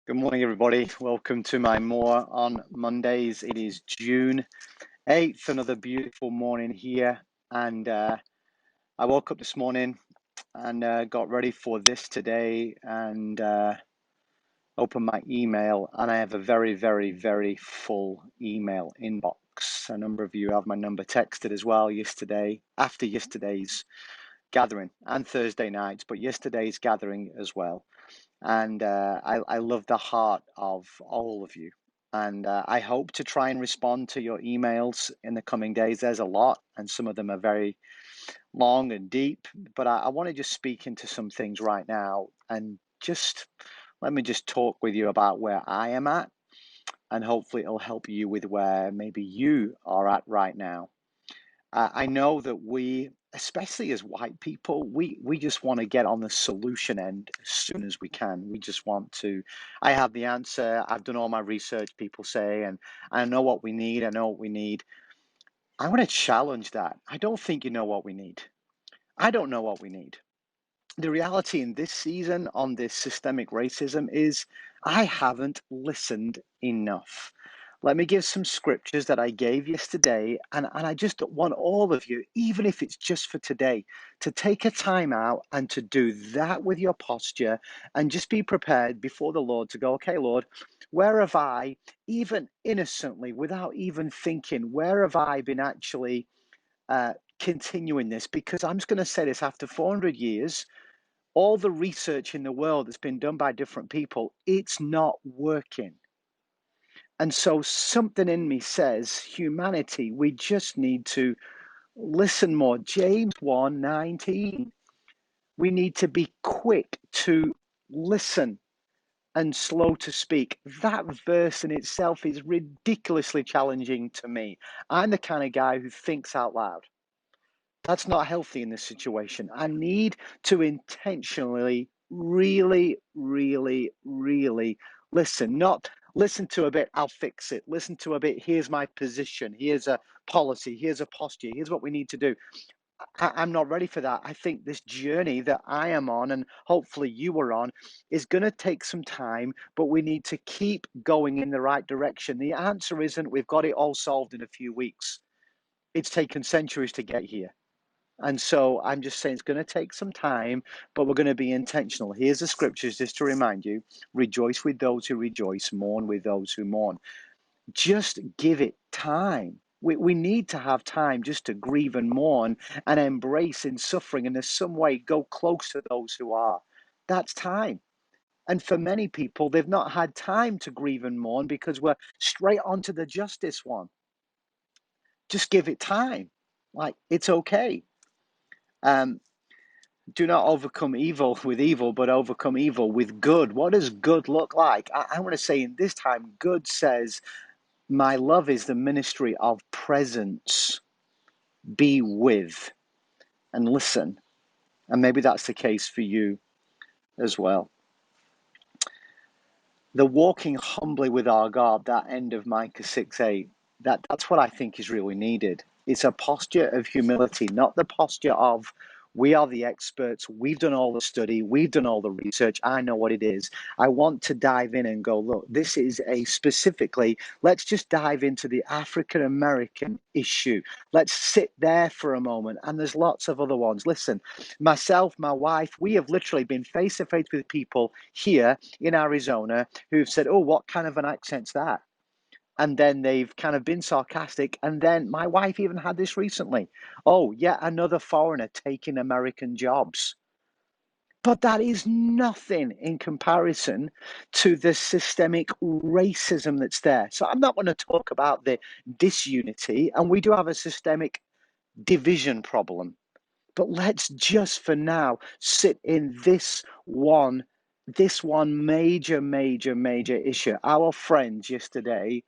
Good morning, everybody. Welcome to my More on Mondays. It is June 8th, another beautiful morning here. And I woke up this morning and got ready for this today and opened my email. And I have a very, very, very full email inbox. A number of you have my number texted as well yesterday, after yesterday's gathering and Thursday nights, but yesterday's gathering as well. And I love the heart of all of you. And I hope to try and respond to your emails in the coming days. There's a lot, and some of them are very long and deep. But I want to just speak into some things right now and just let me just talk with you about where I am at. And hopefully, it'll help you with where maybe you are at right now. I know that we, especially as white people, we just want to get on the solution end as soon as we can. We just want to. I have the answer. I've done all my research, people say, and I know what we need. I know what we need. I want to challenge that. I don't think you know what we need. I don't know what we need. The reality in this season on this systemic racism is I haven't listened enough. Let me give some scriptures that I gave yesterday, and I just want all of you, even if it's just for today, to take a time out and to do that with your posture and just be prepared before the Lord to go, okay, Lord, where have I, even innocently, without even thinking, where have I been actually continuing this? Because I'm just going to say this after 400 years all the research in the world that's been done by different people, it's not working. And so something in me says, humanity, we just need to listen more. James 1:19. We need to be quick to listen and slow to speak. That verse in itself is ridiculously challenging to me. I'm the kind of guy who thinks out loud. That's not healthy in this situation. I need to intentionally, really, really, really listen. Not listen to a bit, I'll fix it. Listen to a bit, here's my position, here's a policy, here's a posture, here's what we need to do. I'm not ready for that. I think this journey that I am on, and hopefully you are on, is going to take some time, but we need to keep going in the right direction. The answer isn't we've got it all solved in a few weeks. It's taken centuries to get here. And so I'm just saying it's going to take some time, but we're going to be intentional. Here's the scriptures just to remind you: rejoice with those who rejoice, mourn with those who mourn. Just give it time. We need to have time just to grieve and mourn and embrace in suffering and in some way go close to those who are. That's time. And for many people, they've not had time to grieve and mourn because we're straight onto the justice one. Just give it time. Like, it's okay. Um, do not overcome evil with evil, but overcome evil with good. What does good look like? I want to say in this time, good says, my love is the ministry of presence. Be with and listen. And maybe that's the case for you as well. The walking humbly with our God, that end of Micah 6:8, that's what I think is really needed. It's a posture of humility, not the posture of we are the experts, we've done all the study, we've done all the research, I know what it is. I want to dive in and go, look, this is a specifically, let's just dive into the African American issue. Let's sit there for a moment. And there's lots of other ones. Listen, myself, my wife, we have literally been face to face with people here in Arizona who've said, oh, what kind of an accent's that? And then they've kind of been sarcastic. And then my wife even had this recently. Oh, yet another foreigner taking American jobs. But that is nothing in comparison to the systemic racism that's there. So I'm not going to talk about the disunity, and we do have a systemic division problem. But let's just for now sit in this one major issue. Our friends yesterday,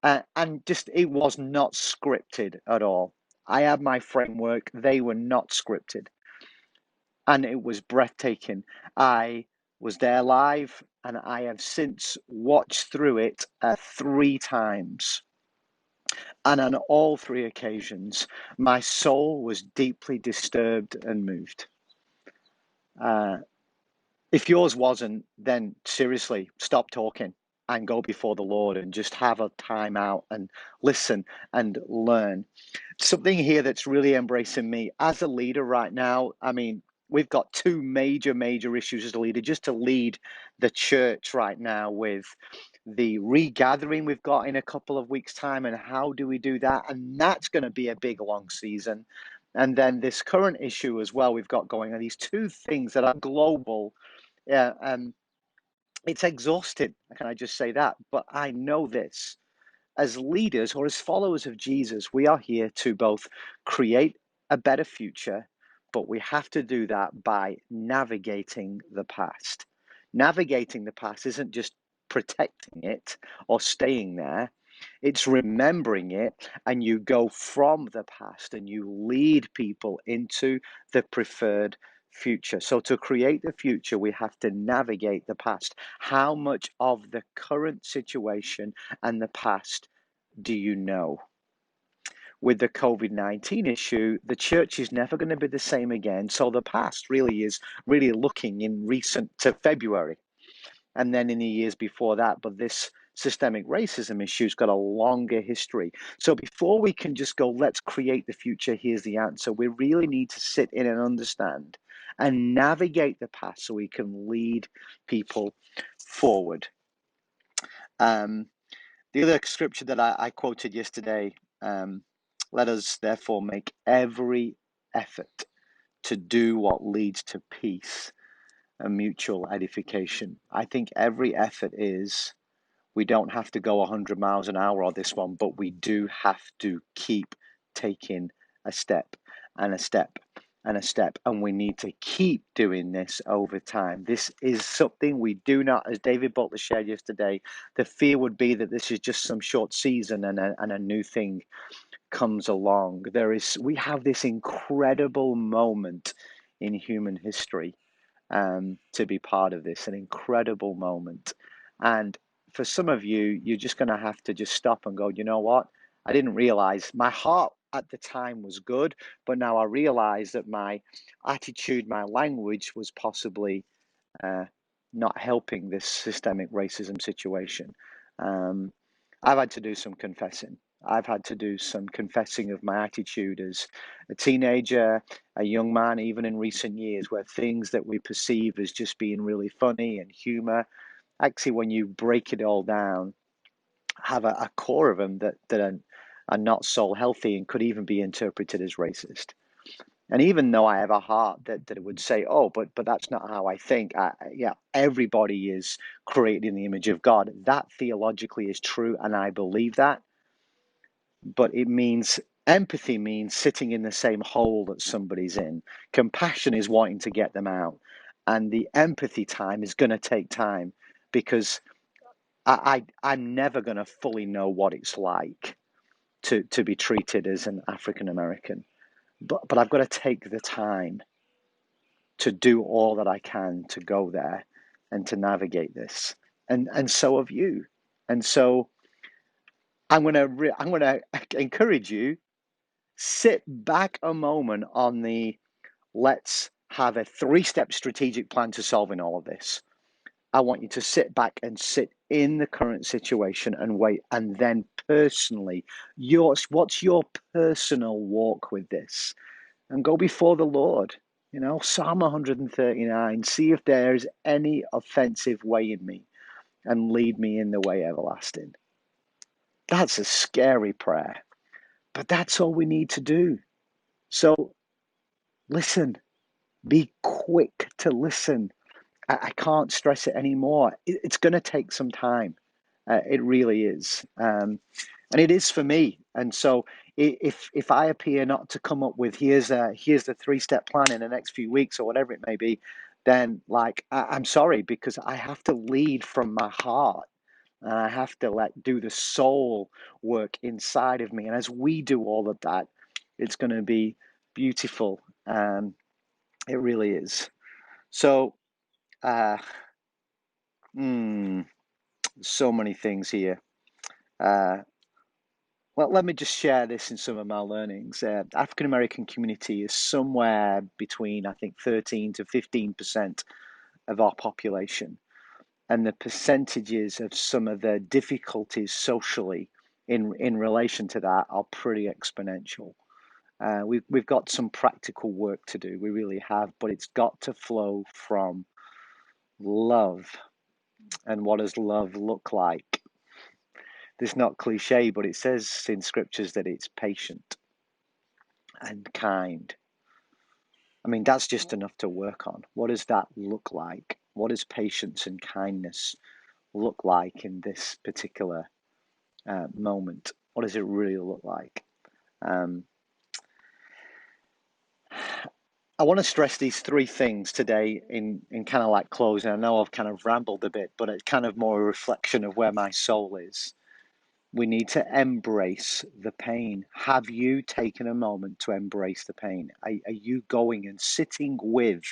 and just it was not scripted at all. I had my framework, they were not scripted. And it was breathtaking. I was there live, and I have since watched through it 3 times. And on all 3 occasions, my soul was deeply disturbed and moved. Uh, If yours wasn't, then seriously, stop talking and go before the Lord and just have a time out and listen and learn. Something here that's really embracing me as a leader right now. I mean, we've got two major issues as a leader, just to lead the church right now with the regathering we've got in a couple of weeks' time, and how do we do that? And that's going to be a big long season. And then this current issue as well we've got going on, these two things that are global. Yeah, it's exhausting. Can I just say that? But I know this, as leaders or as followers of Jesus, we are here to both create a better future, but we have to do that by navigating the past. Navigating the past isn't just protecting it or staying there, it's remembering it, and you go from the past and you lead people into the preferred future. So, to create the future, we have to navigate the past. How much of the current situation and the past do you know? With the COVID-19 issue, the church is never going to be the same again. So the past really is really looking in recent to February and then in the years before that. But this systemic racism issue's got a longer history. So before we can just go, let's create the future, here's the answer, we really need to sit in and understand and navigate the past so we can lead people forward. The other scripture that I quoted yesterday, let us therefore make every effort to do what leads to peace and mutual edification. I think every effort is, we don't have to go 100 miles an hour on this one, but we do have to keep taking a step and a step and a step. And we need to keep doing this over time. This is something we do not, as David Butler shared yesterday, the fear would be that this is just some short season and a new thing comes along. We have this incredible moment in human history, to be part of this, an incredible moment. And for some of you, you're just going to have to just stop and go, you know what? I didn't realize my heart at the time was good, but now I realize that my attitude, my language was possibly uh, not helping this systemic racism situation. Um, I've had to do some confessing. I've had to do some confessing of my attitude as a teenager, a young man, even in recent years, where things that we perceive as just being really funny and humor, actually, when you break it all down, have a core of them that are not so healthy and could even be interpreted as racist. And even though I have a heart that would say, oh, but that's not how I think. Yeah, everybody is created in the image of God. That theologically is true, and I believe that. But it means empathy means sitting in the same hole that somebody's in. Compassion is wanting to get them out, and the empathy time is going to take time because I'm never going to fully know what it's like to be treated as an African American. But I've got to take the time to do all that I can to go there and to navigate this. And so have you. And so I'm gonna encourage you, sit back a moment on the, let's have a 3-step strategic plan to solving all of this. I want you to sit back and sit in the current situation and wait, and then personally, what's your personal walk with this? And go before the Lord. You know, Psalm 139, see if there is any offensive way in me and lead me in the way everlasting. That's a scary prayer, but that's all we need to do. So listen, be quick to listen. I can't stress it anymore. It's going to take some time. It really is. And it is for me. And so if I appear not to come up with here's the 3-step plan in the next few weeks or whatever it may be, then like I'm sorry, because I have to lead from my heart and I have to do the soul work inside of me. And as we do all of that, it's going to be beautiful. It really is. So uh, so many things here. Uh, Well, let me just share this in some of my learnings. African American community is somewhere between, I think, 13 to 15% of our population, and the percentages of some of the difficulties socially in relation to that are pretty exponential. We've got some practical work to do. We really have, but it's got to flow from love. And what does love look like? This is not cliche, but it says in scriptures that it's patient and kind. I mean, that's just enough to work on. What does that look like? What does patience and kindness look like in this particular moment? What does it really look like? Um, I want to stress these three things today in kind of like closing. I know I've kind of rambled a bit, but it's kind of more a reflection of where my soul is. We need to embrace the pain. Have you taken a moment to embrace the pain? Are you going and sitting with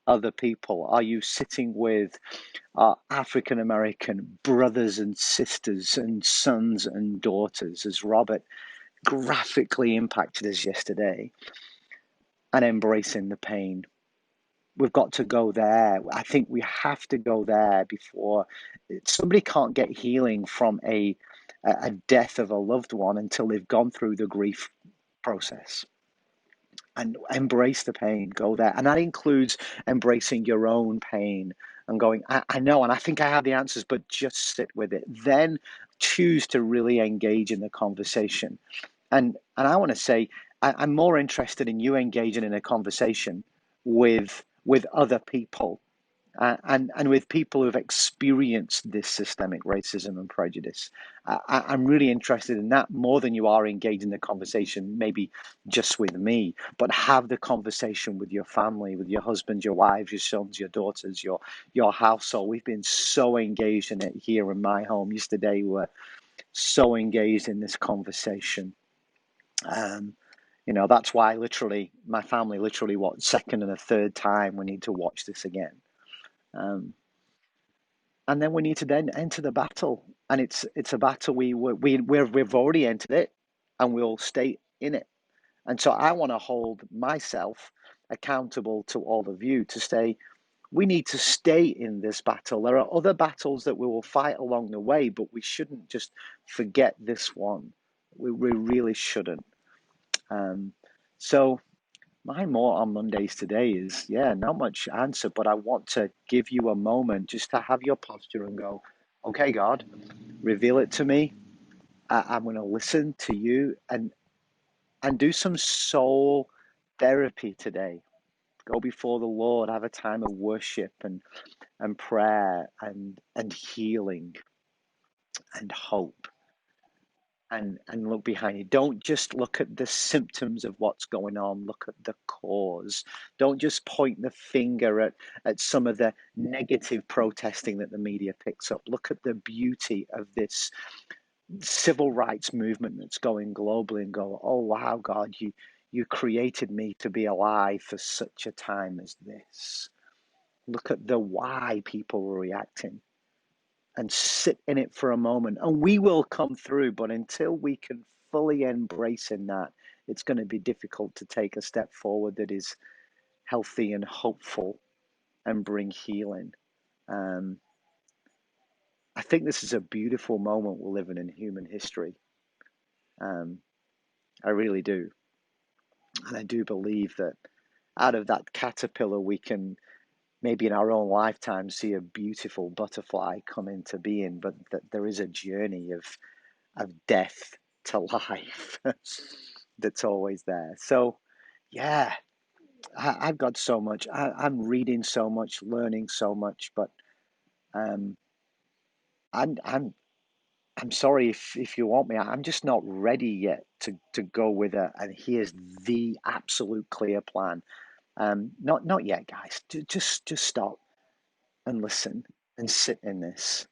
other people? Are you sitting with our African American brothers and sisters and sons and daughters, as Robert graphically impacted us yesterday, and embracing the pain? We've got to go there. I think we have to go there before somebody can't get healing from a death of a loved one until they've gone through the grief process. And embrace the pain, go there. And that includes embracing your own pain and going, I know, and I think I have the answers, but just sit with it. Then choose to really engage in the conversation. And I want to say, I'm more interested in you engaging in a conversation with other people, and with people who've experienced this systemic racism and prejudice. I'm really interested in that more than you are engaged in the conversation, maybe just with me, but have the conversation with your family, with your husband, your wives, your sons, your daughters, your household. We've been so engaged in it here in my home. Yesterday, we were so engaged in this conversation. Um, that's why literally my family literally what second and a third time we need to watch this again. Um, and then we need to then enter the battle, and it's a battle we've already entered it, and we'll stay in it. And so I want to hold myself accountable to all of you to stay. We need to stay in this battle. There are other battles that we will fight along the way, but we shouldn't just forget this one. We really shouldn't. So my more on Mondays today is, yeah, not much answer, but I want to give you a moment just to have your posture and go, okay, God, reveal it to me. I'm going to listen to you and do some soul therapy today. Go before the Lord, have a time of worship and prayer and healing and hope. And look behind you. Don't just look at the symptoms of what's going on, look at the cause. Don't just point the finger at some of the negative protesting that the media picks up. Look at the beauty of this civil rights movement that's going globally and go, oh wow, God, you created me to be alive for such a time as this. Look at the why people were reacting and sit in it for a moment, and we will come through. But until we can fully embrace in that, it's going to be difficult to take a step forward that is healthy and hopeful and bring healing. um, I think this is a beautiful moment we're living in human history. um, I really do. And I do believe that out of that caterpillar we can maybe in our own lifetime see a beautiful butterfly come into being, but that there is a journey of death to life that's always there. So, yeah, I've got so much. I'm reading so much, learning so much, but um, I'm I'm I'm sorry if you want me. I'm just not ready yet to go with it. And here's the absolute clear plan. Not yet, guys. Just stop and listen and sit in this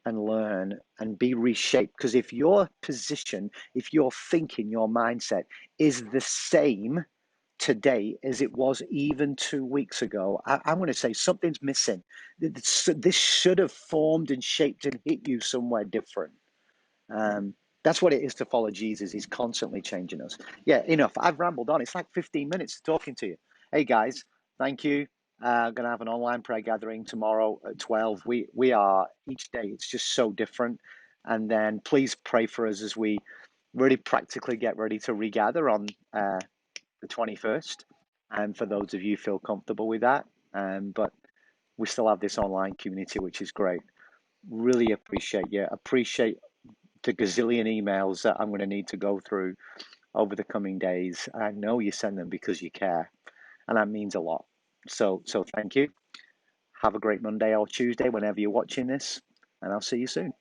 and learn and be reshaped. Because if your position, if your thinking, your mindset is the same today as it was even 2 weeks ago, I'm going to say something's missing. This should have formed and shaped and hit you somewhere different. That's what it is to follow Jesus. He's constantly changing us. Yeah, enough. I've rambled on. It's like 15 minutes talking to you. Hey, guys, thank you. Going to have an online prayer gathering tomorrow at 12. We are each day. It's just so different. And then please pray for us as we really practically get ready to regather on the 21st. And for those of you who feel comfortable with that, but we still have this online community, which is great. Really appreciate you. Appreciate the gazillion emails that I'm going to need to go through over the coming days. I know you send them because you care, and that means a lot. So thank you. Have a great Monday or Tuesday whenever you're watching this, and I'll see you soon.